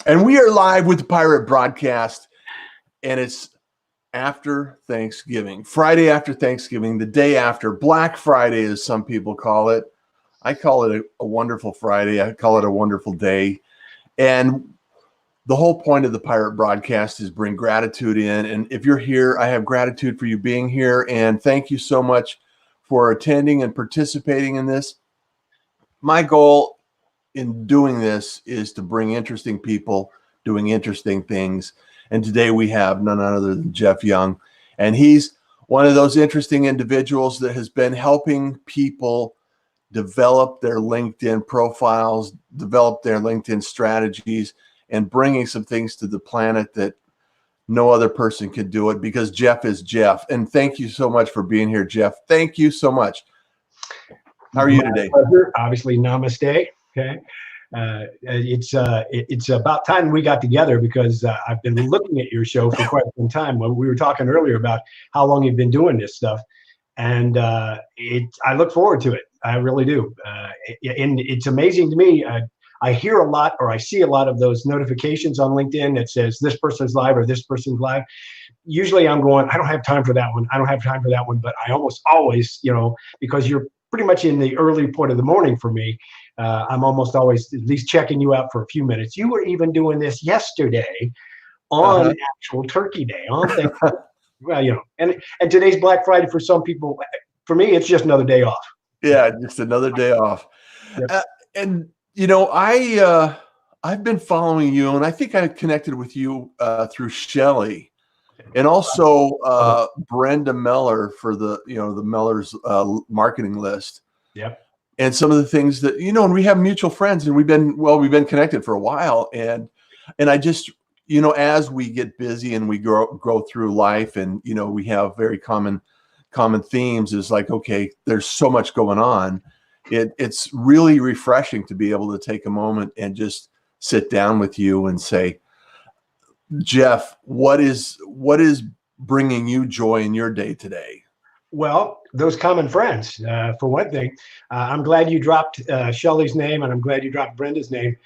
And we are live with the Pirate Broadcast, and it's after Thanksgiving, Friday after Thanksgiving, the day after Black Friday, as some people call it. I call it a wonderful Friday. I call it a wonderful day. And the whole point of the Pirate Broadcast is bring gratitude in. And if you're here, I have gratitude for you being here. And thank you so much for attending and participating in this. My goal in doing this is to bring interesting people doing interesting things. And today we have none other than Jeff Young. And he's one of those interesting individuals that has been helping people develop their LinkedIn profiles, develop their LinkedIn strategies, and bringing some things to the planet that no other person could do it, because Jeff is Jeff. And thank you so much for being here, Jeff. Thank you so much. How are you today? Pleasure. Obviously, namaste. Okay. It's about time we got together, because I've been looking at your show for quite some time. When we were talking earlier about how long you've been doing this stuff, and I look forward to it. I really do. And it's amazing to me. I hear a lot, or I see a lot of those notifications on LinkedIn that says this person's live or this person's live. Usually I'm going, I don't have time for that one. I don't have time for that one. But I almost always, because you're pretty much in the early part of the morning for me, I'm almost always at least checking you out for a few minutes. You were even doing this yesterday on actual Turkey Day. On Thanksgiving. Well, and today's Black Friday for some people. For me, it's just another day off. Yeah, just another day off. Yep. I've been following you, and I think I connected with you through Shelley, and also Brenda Meller for the Meller's marketing list. Yep. And some of the things that, and we have mutual friends, and we've been connected for a while. And I just, as we get busy and we grow through life, and, we have very common themes, is like, okay, there's so much going on. It's really refreshing to be able to take a moment and just sit down with you and say, Jeff, what is bringing you joy in your day today? Well, those common friends, for one thing. I'm glad you dropped Shelley's name, and I'm glad you dropped Brenda's name,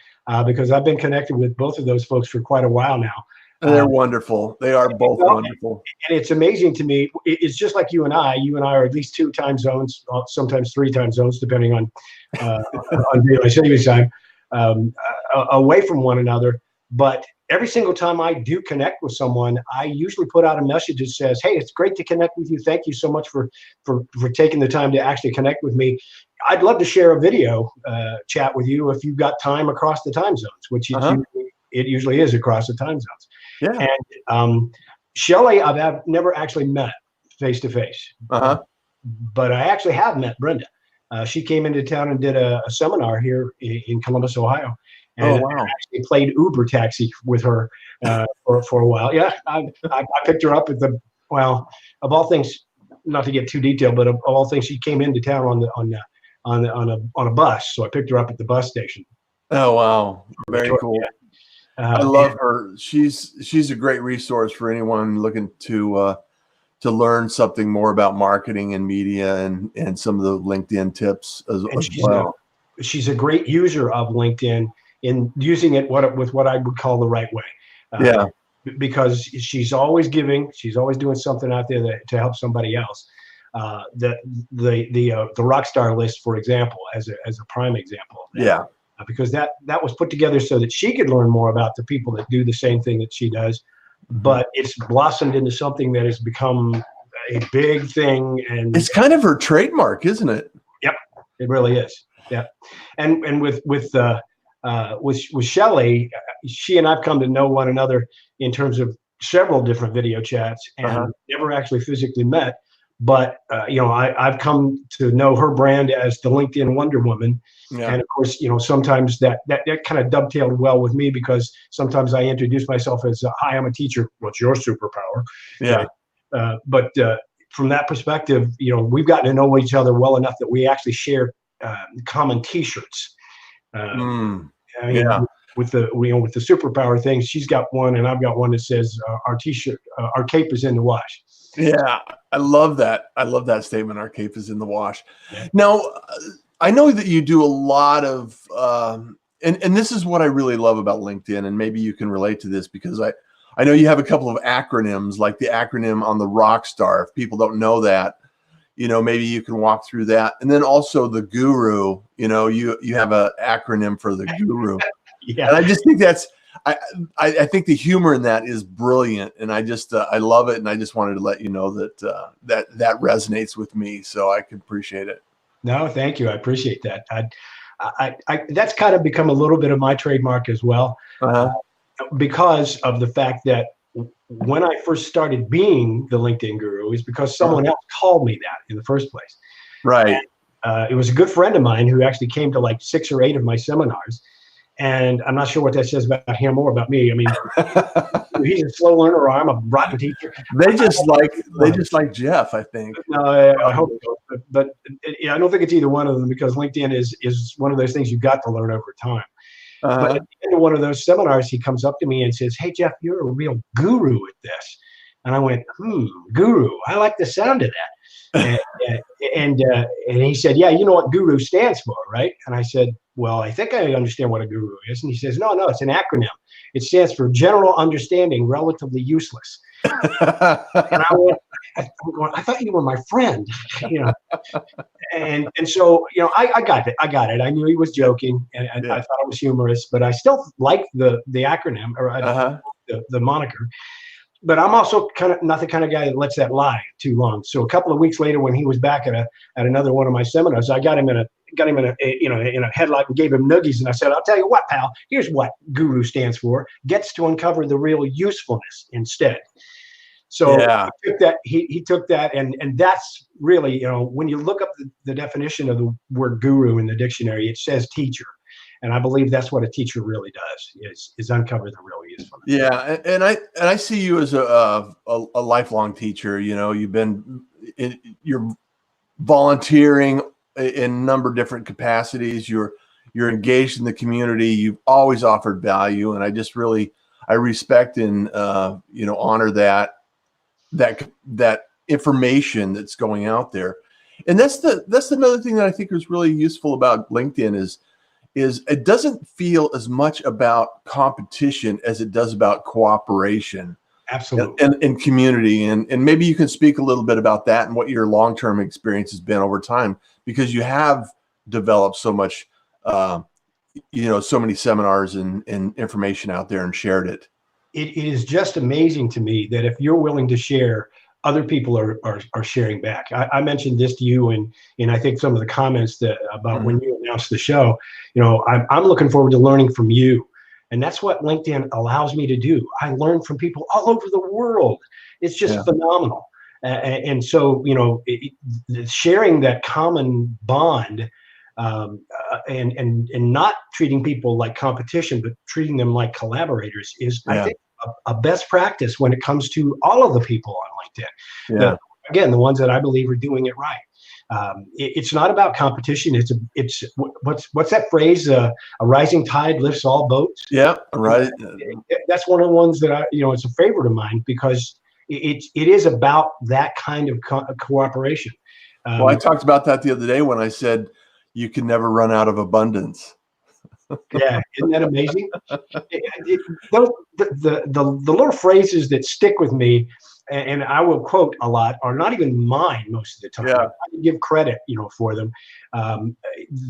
because I've been connected with both of those folks for quite a while now. They're wonderful. They are both wonderful. And it's amazing to me. It's just like you and I. You and I are at least 2 time zones, sometimes 3 time zones, depending on daylight savings time, away from one another. But every single time I do connect with someone, I usually put out a message that says, "Hey, it's great to connect with you. Thank you so much for taking the time to actually connect with me. I'd love to share a video chat with you if you've got time across the time zones," which it usually is across the time zones. Yeah. And Shelley, I've never actually met face to face, but I actually have met Brenda. She came into town and did a seminar here in Columbus, Ohio. And I actually played Uber taxi with her for a while. Yeah, I picked her up at of all things, not to get too detailed, but of all things, she came into town on a bus. So I picked her up at the bus station. Oh wow, very cool. Yeah. I love her. She's a great resource for anyone looking to learn something more about marketing and media and some of the LinkedIn tips as well. She's a great user of LinkedIn, in using it with what I would call the right way. Because she's always giving, she's always doing something out there to help somebody else. The Rockstar list, for example, as a prime example of that. Yeah. Because that was put together so that she could learn more about the people that do the same thing that she does, but it's blossomed into something that has become a big thing, and it's kind of her trademark, isn't it? Yep, it really is. Yeah, and with Shelley, she and I've come to know one another in terms of several different video chats, and never actually physically met. But I've come to know her brand as the LinkedIn Wonder Woman, and of course, sometimes that kind of dovetailed well with me, because sometimes I introduce myself as, "Hi, I'm a teacher. What's your superpower?" Yeah. But from that perspective, we've gotten to know each other well enough that we actually share common T-shirts. With the superpower thing, she's got one, and I've got one that says, "Our T-shirt, our cape is in the wash." Yeah, I love that. I love that statement. Our cape is in the wash. Yeah. Now, I know that you do a lot of and this is what I really love about LinkedIn, and maybe you can relate to this because I know you have a couple of acronyms, like the acronym on the rock star. If people don't know that, maybe you can walk through that. And then also the guru, you have an acronym for the guru. Yeah. And I just think I think the humor in that is brilliant. And I just, I love it. And I just wanted to let you know that, that resonates with me. So I can appreciate it. No, thank you. I appreciate that. That's kind of become a little bit of my trademark as well, because of the fact that when I first started being the LinkedIn guru is because someone else called me that in the first place. Right. And, it was a good friend of mine who actually came to like 6 or 8 of my seminars. And I'm not sure what that says about him or about me. I mean, he's a slow learner or I'm a rotten teacher. They just like Jeff, I think. No, I hope so. But I don't think it's either one of them, because LinkedIn is one of those things you've got to learn over time. But at the end of one of those seminars, he comes up to me and says, "Hey, Jeff, you're a real guru at this." And I went, guru. I like the sound of that. And he said, "Yeah, you know what guru stands for, right?" And I said, "Well, I think I understand what a guru is." And he says, No, it's an acronym. It stands for General Understanding Relatively Useless. And I thought you were my friend, And so, I got it. I knew he was joking, and I thought it was humorous, but I still like the acronym, or the moniker. But I'm also kind of not the kind of guy that lets that lie too long. So a couple of weeks later, when he was back at another one of my seminars, I got him in a headlock and gave him noogies, and I said, "I'll tell you what, pal. Here's what guru stands for: gets to uncover the real usefulness instead." So he took that, and that's really, when you look up the definition of the word guru in the dictionary, it says teacher. And I believe that's what a teacher really does, is uncover the real usefulness. Yeah, and I see you as a lifelong teacher. You're volunteering in a number of different capacities. You're engaged in the community. You've always offered value, and I respect and honor that information that's going out there. And that's another thing that I think is really useful about LinkedIn is it doesn't feel as much about competition as it does about cooperation. Absolutely. And community. And maybe you can speak a little bit about that and what your long-term experience has been over time, because you have developed so much, so many seminars and information out there and shared it. It is just amazing to me that if you're willing to share, other people are sharing back. I mentioned this to you and I think some of the comments about when you announced the show. I'm looking forward to learning from you. And that's what LinkedIn allows me to do. I learn from people all over the world. It's just phenomenal. And so, sharing that common bond, and not treating people like competition, but treating them like collaborators is, I think, a best practice when it comes to all of the people on LinkedIn. Again, the ones that I believe are doing it right. It's not about competition. It's what's that phrase? A rising tide lifts all boats. Yeah, right. That's one of the ones that it's a favorite of mine, because it is about that kind of cooperation. Well, I talked about that the other day when I said you can never run out of abundance. Yeah, isn't that amazing? The little phrases that stick with me, and I will quote a lot, are not even mine most of the time. Yeah. I give credit, for them.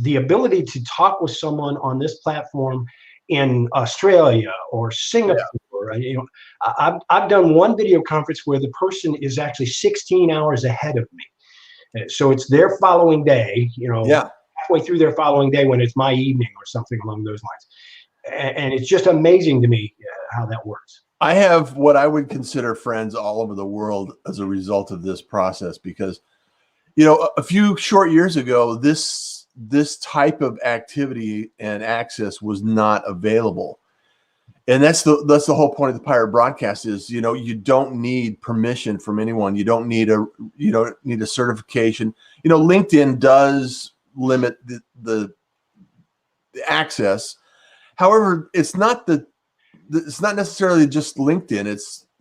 The ability to talk with someone on this platform in Australia or Singapore. I've done one video conference where the person is actually 16 hours ahead of me. So it's their following day, halfway through their following day when it's my evening or something along those lines. And it's just amazing to me how that works. I have what I would consider friends all over the world as a result of this process, because, a few short years ago, this type of activity and access was not available. And that's the whole point of the Pirate Broadcast is, you don't need permission from anyone. You don't need a certification. LinkedIn does limit the access. However, it's not necessarily just LinkedIn.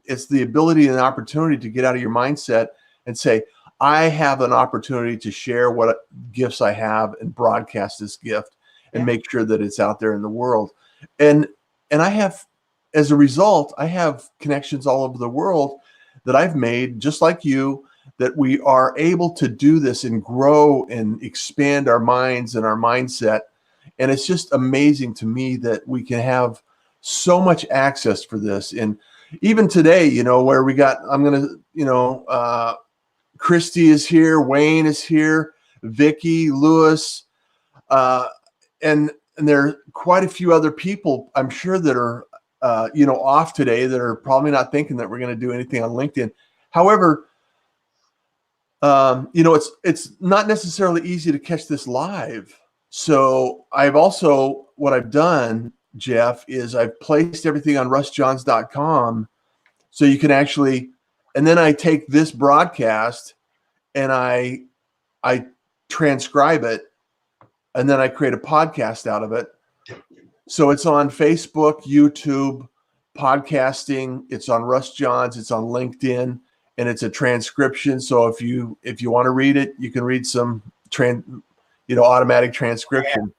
It's the ability and the opportunity to get out of your mindset and say, I have an opportunity to share what gifts I have and broadcast this gift. and make sure that it's out there in the world. And I have, as a result, I have connections all over the world that I've made, just like you, that we are able to do this and grow and expand our minds and our mindset. And it's just amazing to me that we can have so much access for this. And even today, where we got, I'm going to, Christy is here, Wayne is here, Vicky, Lewis, and there are quite a few other people, I'm sure, that are, off today, that are probably not thinking that we're going to do anything on LinkedIn. However, it's not necessarily easy to catch this live. So what I've done, Jeff, is I've placed everything on russjohns.com, so you can actually, and then I take this broadcast and I transcribe it, and then I create a podcast out of it. So it's on Facebook, YouTube, podcasting. It's on Russ Johns. It's on LinkedIn, and it's a transcription. So if you want to read it, you can read some automatic transcription.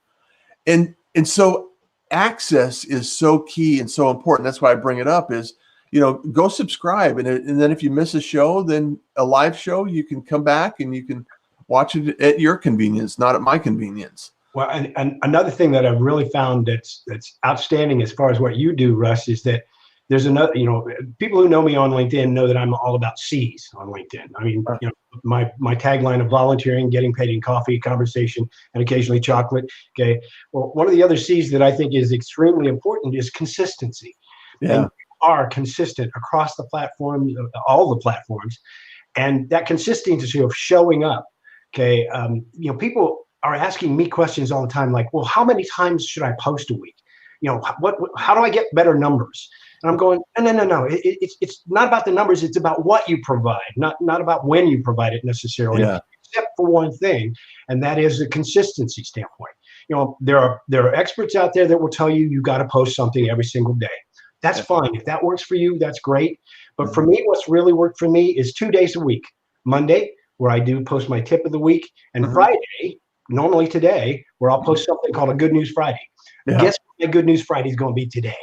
And so access is so key and so important. That's why I bring it up is, go subscribe. And then if you miss a show, then a live show, you can come back and you can watch it at your convenience, not at my convenience. Well, and another thing that I've really found that's outstanding as far as what you do, Russ, is that there's another, people who know me on LinkedIn know that I'm all about C's on LinkedIn. I mean, my tagline of volunteering, getting paid in coffee, conversation, and occasionally chocolate. Okay. Well, one of the other C's that I think is extremely important is consistency. Yeah. And are consistent across the platform, all the platforms, and that consistency of showing up. Okay. People are asking me questions all the time, like, well, how many times should I post a week? How do I get better numbers? And I'm going, no. It's not about the numbers. It's about what you provide, not about when you provide it necessarily, except for one thing, and that is the consistency standpoint. There are experts out there that will tell you got to post something every single day. That's fine. If that works for you, that's great. But for me, what's really worked for me is 2 days a week. Monday, where I do post my tip of the week, and Friday, normally today, where I'll post something called a Good News Friday. Yeah. Guess what my Good News Friday is going to be today?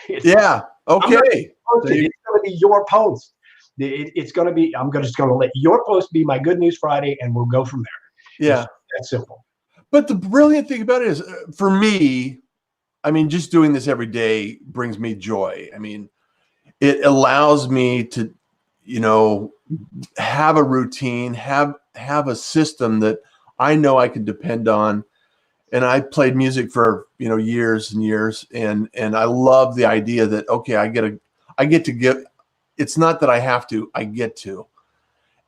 Yeah. Okay. It's going to be your post. It's going to be, I'm just going to let your post be my Good News Friday, and we'll go from there. Yeah. It's that simple. But the brilliant thing about it is, for me, I mean, just doing this every day brings me joy. I mean, it allows me to, have a routine, have a system that I know I can depend on. And I played music for, years and years. And I love the idea that, okay, I get to give. It's not that I have to, I get to.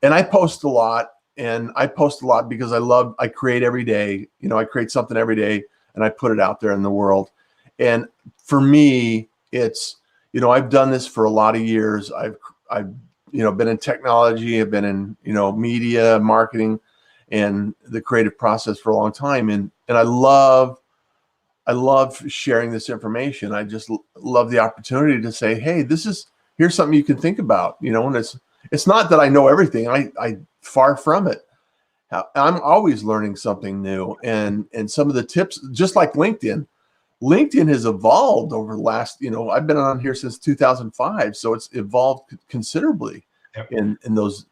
And I post a lot, because I create every day. I create something every day, and I put it out there in the world. And for me, it's, I've done this for a lot of years. I've been in technology, I've been in, media, marketing, and the creative process for a long time. And I love sharing this information. I just love the opportunity to say, hey, here's something you can think about, and it's not that I know everything. I far from it. I'm always learning something new. And some of the tips, just like LinkedIn has evolved over the last, I've been on here since 2005. So it's evolved considerably in those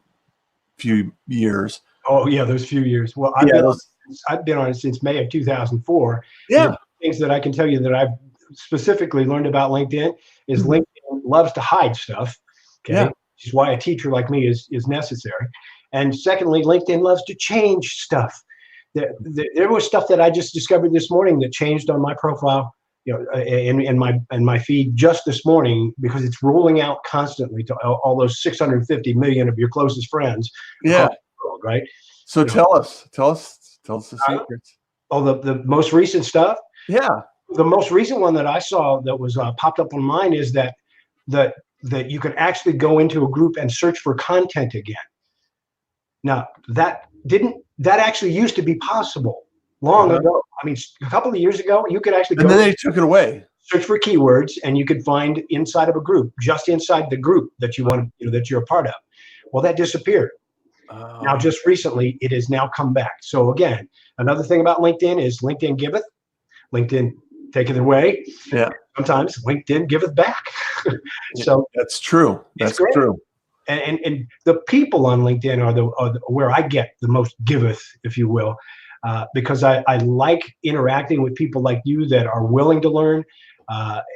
few years. Oh yeah, those few years. Well, I've been on it since May of 2004. Yeah. Things that I can tell you that I've specifically learned about LinkedIn is LinkedIn loves to hide stuff. Okay. Yeah. Which is why a teacher like me is necessary. And secondly, LinkedIn loves to change stuff. There was stuff that I just discovered this morning that changed on my profile, in my feed just this morning, because it's rolling out constantly to all those 650 million of your closest friends. Yeah. World, right. So tell us the secrets. The most recent stuff. Yeah. The most recent one that I saw that was popped up on mine is that you can actually go into a group and search for content again. Now that actually used to be possible long ago. I mean, a couple of years ago, you could actually go and then they took it away. Search for keywords, and you could find inside of a group, just inside the group that you want, that you're a part of. Well, that disappeared. Now, just recently, it has now come back. So again, another thing about LinkedIn is LinkedIn giveth, LinkedIn taketh away. Yeah. Sometimes LinkedIn giveth back. So that's true. That's true. And the people on LinkedIn are where I get the most giveth, if you will, because I like interacting with people like you that are willing to learn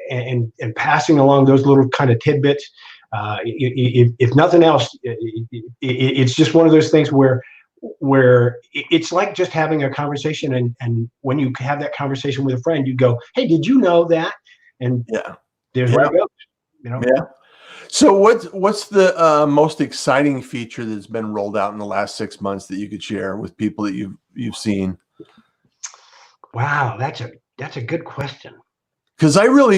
and passing along those little kind of tidbits. If nothing else, it's just one of those things where it's like just having a conversation, and when you have that conversation with a friend, you go, "Hey, did you know that?" And there's where it goes. Yeah. So what's the most exciting feature that's been rolled out in the last 6 months that you could share with people that you've seen? Wow, that's a good question. Because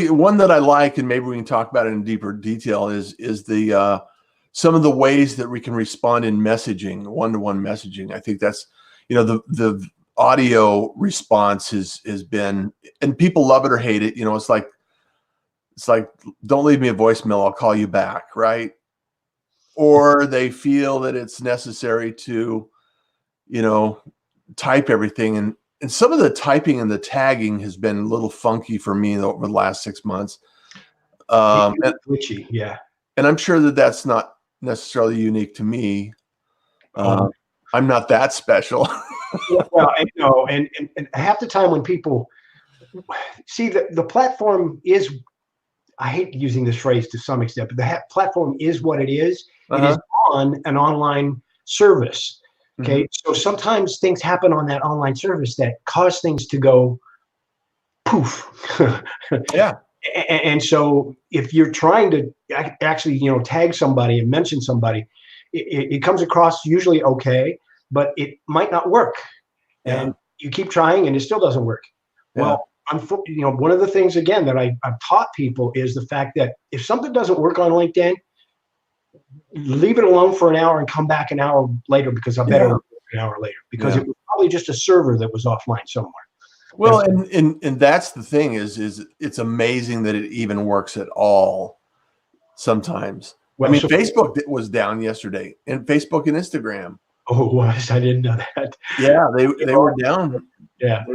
one that I like, and maybe we can talk about it in deeper detail, is the some of the ways that we can respond in messaging, one-to-one messaging. I think that's, the audio response has been, and people love it or hate it. It's like, don't leave me a voicemail, I'll call you back, right? Or they feel that it's necessary to, type everything. And some of the typing and the tagging has been a little funky for me over the last 6 months. Glitchy, yeah. And I'm sure that that's not necessarily unique to me. I'm not that special. Well, and half the time when people see the platform is, I hate using this phrase to some extent, but the platform is what it is. It is on an online service. Okay. So sometimes things happen on that online service that cause things to go poof. Yeah. And so if you're trying to actually, tag somebody and mention somebody, it comes across usually okay, but it might not work. And you keep trying and it still doesn't work. Well, one of the things, again, that I've taught people is the fact that if something doesn't work on LinkedIn, leave it alone for an hour and come back an hour later, because I bet it'll work an hour later, because it was probably just a server that was offline somewhere. Well, and that's the thing is it's amazing that it even works at all sometimes. Well, I mean, Facebook was down yesterday, and Facebook and Instagram. Oh, it was? I didn't know that. Yeah, they were down. Yeah.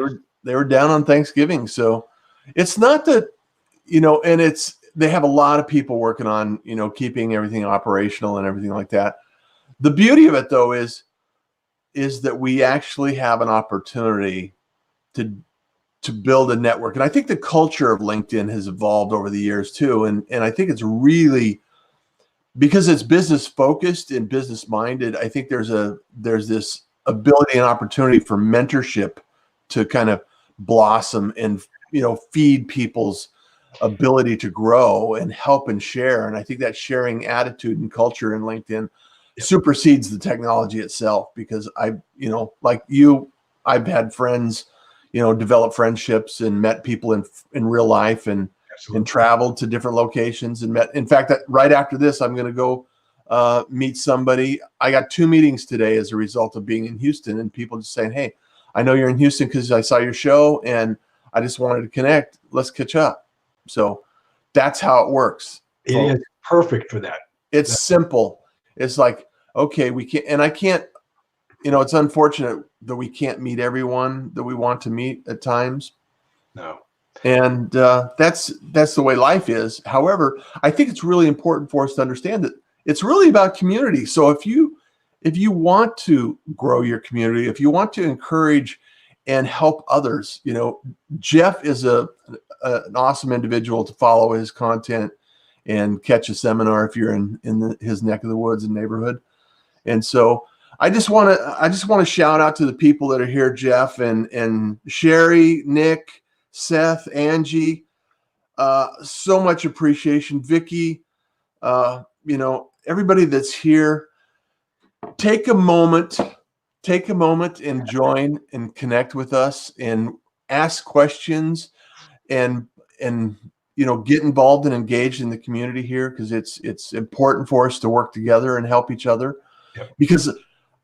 They were down on Thanksgiving. So it's not that, and they have a lot of people working on, keeping everything operational and everything like that. The beauty of it, though, is that we actually have an opportunity to build a network. And I think the culture of LinkedIn has evolved over the years too. And I think it's really, because it's business focused and business minded, I think there's this ability and opportunity for mentorship to kind of blossom and, feed people's ability to grow and help and share. And I think that sharing attitude and culture in LinkedIn supersedes the technology itself, because like you, I've had friends, develop friendships and met people in real life and traveled to different locations and met. In fact, right after this, I'm going to go meet somebody. I got 2 meetings today as a result of being in Houston, and people just saying, "Hey, I know you're in Houston because I saw your show and I just wanted to connect. Let's catch up." So that's how it works. It is perfect for that. It's simple. It's like, okay, we can't, and I can't, it's unfortunate that we can't meet everyone that we want to meet at times. No. And that's the way life is. However, I think it's really important for us to understand that it's really about community. So if you want to grow your community, if you want to encourage and help others, Jeff is an awesome individual to follow his content and catch a seminar if you're in his neck of the woods and neighborhood. And so I just want to shout out to the people that are here, Jeff and Sherry, Nick, Seth, Angie, so much appreciation. Vicky, everybody that's here, take a moment and join and connect with us and ask questions and get involved and engaged in the community here, because it's important for us to work together and help each other. Yep. Because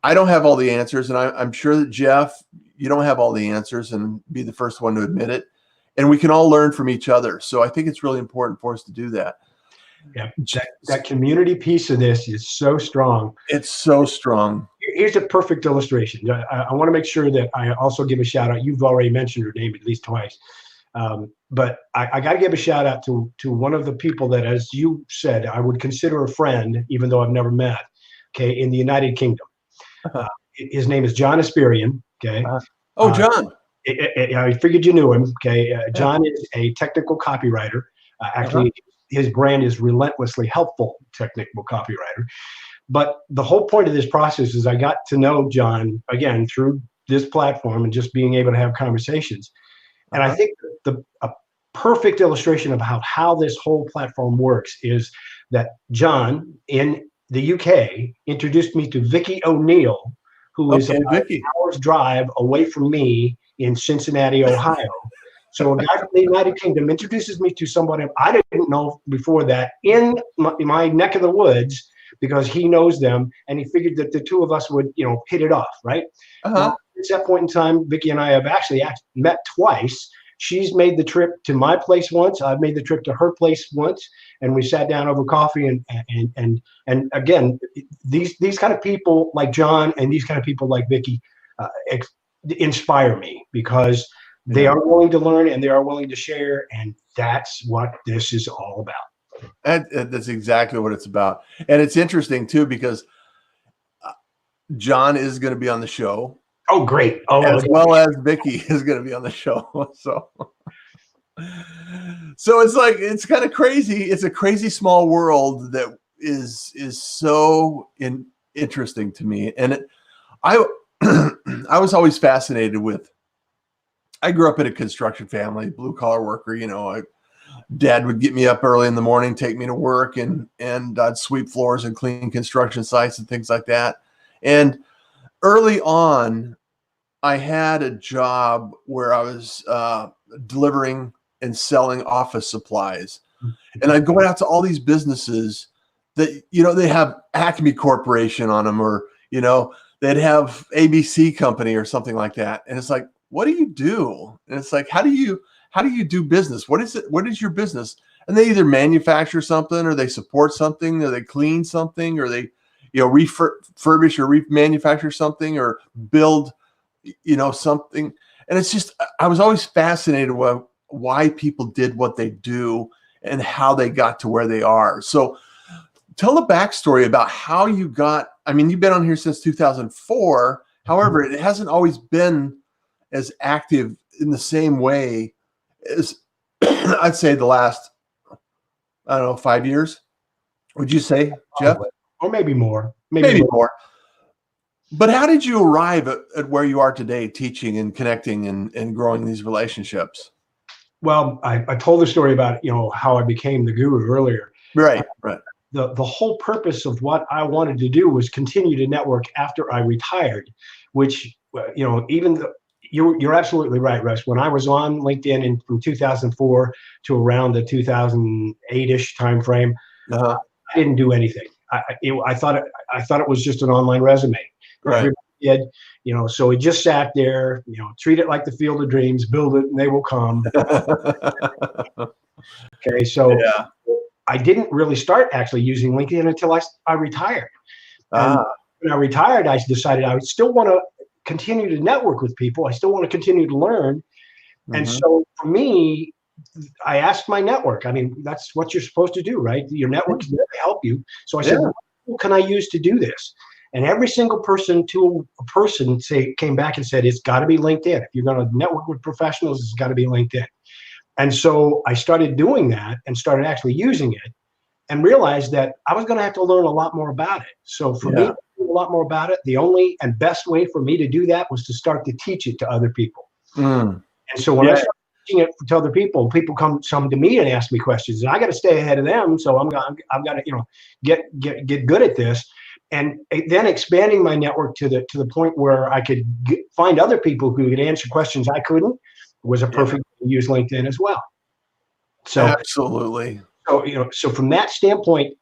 I don't have all the answers, and I'm sure that Jeff, you don't have all the answers, and be the first one to admit it. And we can all learn from each other. So I think it's really important for us to do that. Yeah, that community piece of this is so strong. It's so strong. Here's a perfect illustration. I want to make sure that I also give a shout out. You've already mentioned her name at least twice. But I got to give a shout out to one of the people that, as you said, I would consider a friend, even though I've never met, okay, in the United Kingdom. His name is John Asperian, okay? Oh, John. I figured you knew him, okay? John is a technical copywriter. Actually, his brand is Relentlessly Helpful Technical Copywriter. But the whole point of this process is I got to know John, again, through this platform and just being able to have conversations. And I think a perfect illustration of how this whole platform works is that John in the UK introduced me to Vicky O'Neill, who is about an hour's drive away from me in Cincinnati, Ohio. So a guy from the United Kingdom introduces me to somebody I didn't know before that in my neck of the woods, because he knows them, and he figured that the two of us would, hit it off, right? Well, at that point in time, Vicky and I have actually met twice. She's made the trip to my place once. I've made the trip to her place once, and we sat down over coffee. And again, these kind of people like John and these kind of people like Vicky inspire me, because they are willing to learn and they are willing to share, and that's what this is all about. That's exactly what it's about. And it's interesting too, because John is going to be on the show. Oh, great. As well as Vicky is going to be on the show. So it's like, it's kind of crazy. It's a crazy small world that is so interesting to me. And I was always fascinated with, I grew up in a construction family, blue collar worker, Dad would get me up early in the morning, take me to work, and I'd sweep floors and clean construction sites and things like that. And early on, I had a job where I was delivering and selling office supplies. And I'd go out to all these businesses that, they have Acme Corporation on them, or, they'd have ABC Company or something like that. And it's like, what do you do? And it's like, how do you do business? What is it? What is your business? And they either manufacture something, or they support something, or they clean something, or they, refurbish or remanufacture something, or build, something. And it's just, I was always fascinated with why people did what they do and how they got to where they are. So tell the backstory about how you got, you've been on here since 2004. However, it hasn't always been as active in the same way as I'd say the last, 5 years. Would you say, Jeff? Or maybe more. Maybe more. But how did you arrive at where you are today, teaching and connecting and growing these relationships? Well, I told the story about, how I became the guru earlier. Right. The whole purpose of what I wanted to do was continue to network after I retired, which, even though you're absolutely right, Russ. When I was on LinkedIn from 2004 to around the 2008-ish timeframe, I didn't do anything. I thought it was just an online resume. Right. Everybody did, so it just sat there. Treat it like the Field of Dreams. Build it, and they will come. Okay, so I didn't really start actually using LinkedIn until I retired. And when I retired, I decided I would still want to continue to network with people. I still want to continue to learn. And so for me, I asked my network. That's what you're supposed to do, right? Your network is there to help you. So I said, what can I use to do this? And every single person came back and said, it's got to be LinkedIn. If you're going to network with professionals, it's got to be LinkedIn. And so I started doing that and started actually using it, and realized that I was going to have to learn a lot more about it. So for me to learn a lot more about it, the only and best way for me to do that was to start to teach it to other people. And so when I started teaching it to other people come to me and ask me questions, and I got to stay ahead of them. So I've got to get good at this, and then expanding my network to the point where I could find other people who could answer questions I couldn't was a perfect way to use LinkedIn as well. So absolutely. So from that standpoint,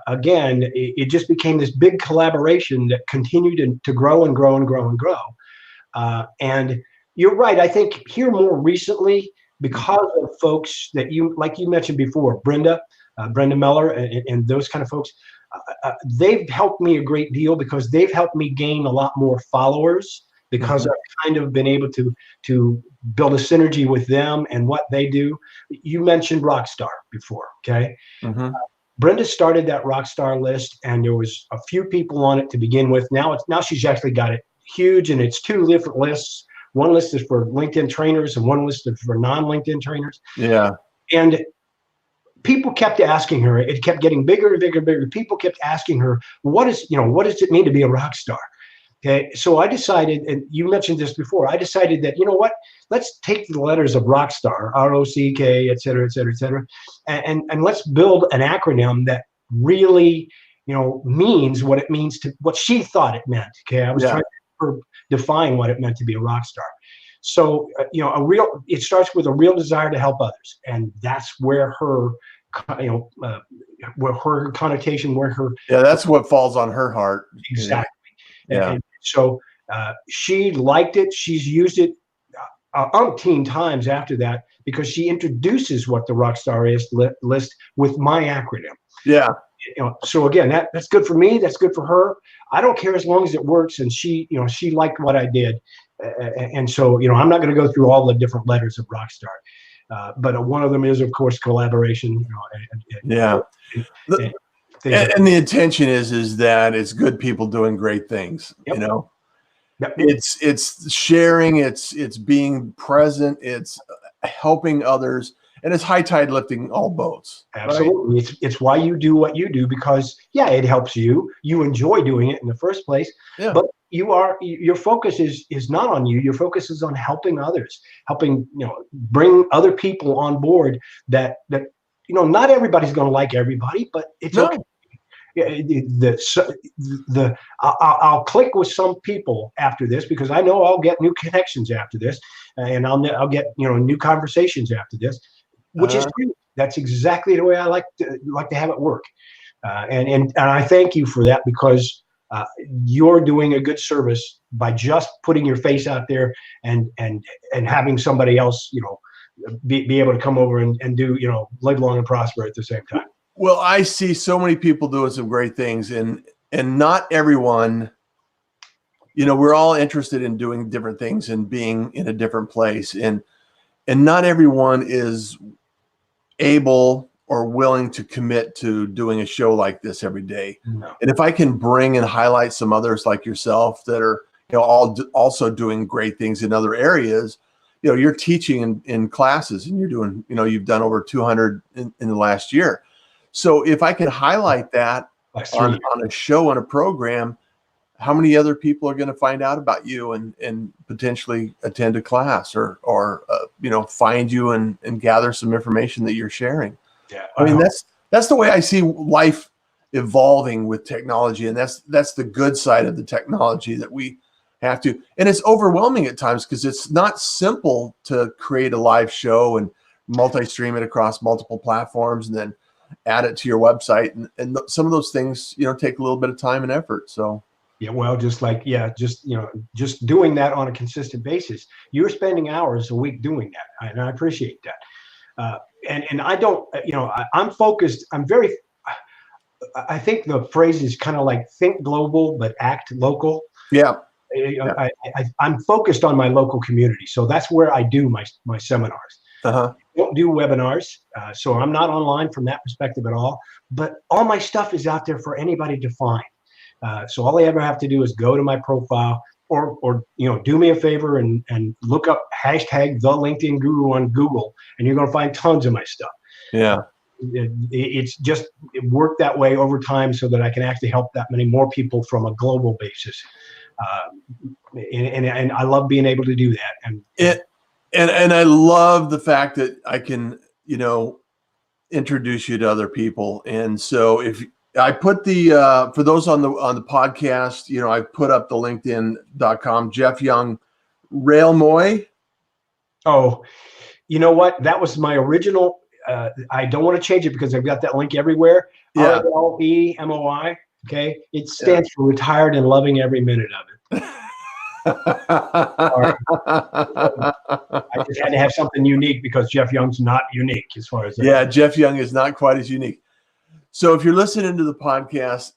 again, it just became this big collaboration that continued to grow and grow and grow and grow. And you're right. I think here more recently, because of folks that you mentioned before, Brenda Meller and those kind of folks, they've helped me a great deal because they've helped me gain a lot more followers because I've kind of been able to build a synergy with them and what they do. You mentioned Rockstar before, okay? Brenda started that Rockstar list, and there was a few people on it to begin with. Now she's actually got it huge, and it's 2 different lists. One list is for LinkedIn trainers, and one list is for non-LinkedIn trainers. Yeah. And people kept asking her. It kept getting bigger and bigger and bigger. People kept asking her, what does it mean to be a rock star? Okay, so I decided, and you mentioned this before, I decided that, you know what, let's take the letters of Rockstar, R-O-C-K, et cetera, et cetera, et cetera, and let's build an acronym that really, means what it means to, what she thought it meant. Okay, I was trying to define what it meant to be a rock star. So, it starts with a real desire to help others, and that's where her, where her connotation, that's what falls on her heart. Exactly. Yeah. And so she liked it. She's used it umpteen times after that because she introduces what the Rockstar list with my acronym. Yeah. So again, that's good for me. That's good for her. I don't care as long as it works. And she liked what I did. And so, I'm not going to go through all the different letters of Rockstar. But one of them is, of course, collaboration. And the intention is that it's good people doing great things. It's sharing, it's being present, it's helping others, and it's high tide lifting all boats. Absolutely. Right? It's why you do what you do, because it helps you. You enjoy doing it in the first place. Yeah. But your focus is not on you. Your focus is on helping others, helping bring other people on board that not everybody's going to like everybody, but it's okay. I'll click with some people after this because I know I'll get new connections after this, and I'll get new conversations after this, which is great. That's exactly the way I like to have it work, and I thank you for that because you're doing a good service by just putting your face out there and having somebody else be able to come over and do live long and prosper at the same time. Well, I see so many people doing some great things, and not everyone, we're all interested in doing different things and being in a different place, and not everyone is able or willing to commit to doing a show like this every day. No. And if I can bring and highlight some others like yourself that are, all also doing great things in other areas, you're teaching in classes, and you're doing, you've done over 200 in the last year. So if I can highlight that on a show, on a program, how many other people are going to find out about you and potentially attend a class or find you and gather some information that you're sharing? Yeah, I mean, that's the way I see life evolving with technology, and that's the good side of the technology that we have to. And it's overwhelming at times because it's not simple to create a live show and multi-stream it across multiple platforms and then add it to your website, and some of those things take a little bit of time and effort. So just doing that on a consistent basis, you're spending hours a week doing that, and I appreciate that. And I don't, I'm focused. I think the phrase is kind of like think global but act local. Yeah. I'm focused on my local community, so that's where I do my seminars. I don't do webinars, so I'm not online from that perspective at all. But all my stuff is out there for anybody to find. So all they ever have to do is go to my profile, or do me a favor and look up hashtag the LinkedIn Guru on Google, and you're going to find tons of my stuff. Yeah, it's just worked that way over time so that I can actually help that many more people from a global basis. And I love being able to do that. And I love the fact that I can, introduce you to other people. And so if I put for those on the podcast, I put up the LinkedIn.com, Jeff Young, Railmoy. Oh, you know what? That was my original. I don't want to change it because I've got that link everywhere. Yeah. RLEMOI. Okay. It stands for retired and loving every minute of it. I just had to have something unique because Jeff Young's not unique as far as Jeff Young is not quite as unique. So if you're listening to the podcast,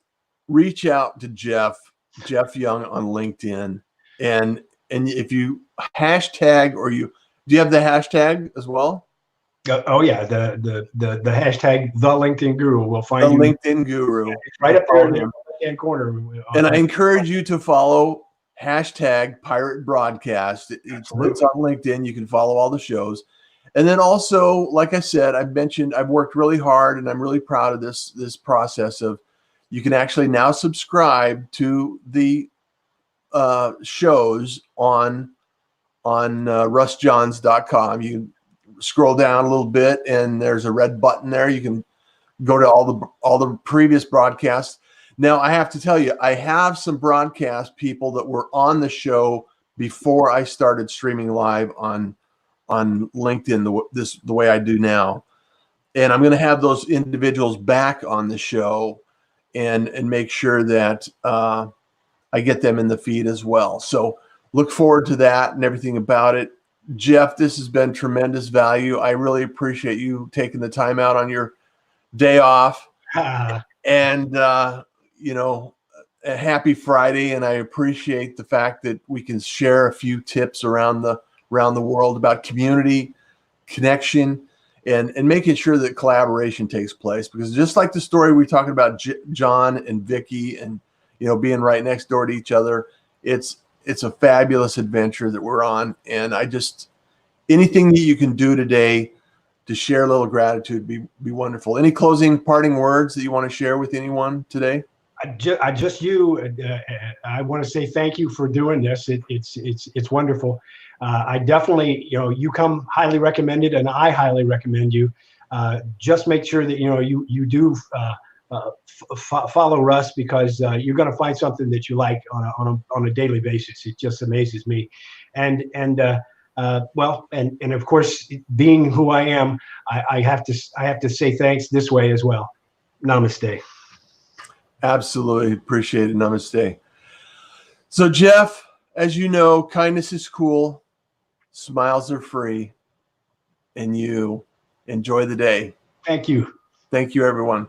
reach out to Jeff Young on LinkedIn. And if you hashtag, do you have the hashtag as well? Oh yeah, the hashtag the LinkedIn Guru will find the you. LinkedIn Guru. It's right up there in the right-hand corner. And I encourage you to follow hashtag Pirate Broadcast. It's on LinkedIn. You can follow all the shows. And then also, like I said, I've worked really hard, and I'm really proud of this process of you can actually now subscribe to the shows on russjohns.com. You scroll down a little bit, and there's a red button there. You can go to all the previous broadcasts. Now, I have to tell you, I have some broadcast people that were on the show before I started streaming live on LinkedIn the way I do now. And I'm going to have those individuals back on the show and make sure that I get them in the feed as well. So look forward to that and everything about it. Jeff, this has been tremendous value. I really appreciate you taking the time out on your day off. And, a happy Friday. And I appreciate the fact that we can share a few tips around the world about community, connection, and making sure that collaboration takes place. Because just like the story we talked about, John and Vicky, and being right next door to each other, it's a fabulous adventure that we're on. And anything that you can do today to share a little gratitude be wonderful. Any closing parting words that you want to share with anyone today? I want to say thank you for doing this. It's wonderful. I definitely, you come highly recommended, and I highly recommend you. Just make sure that you do follow Russ, because you're going to find something that you like on a daily basis. It just amazes me, and of course, being who I am, I have to say thanks this way as well. Namaste. Absolutely appreciate it. Namaste. So, Jeff, as you know, kindness is cool, smiles are free, and you enjoy the day. Thank you. Thank you, everyone.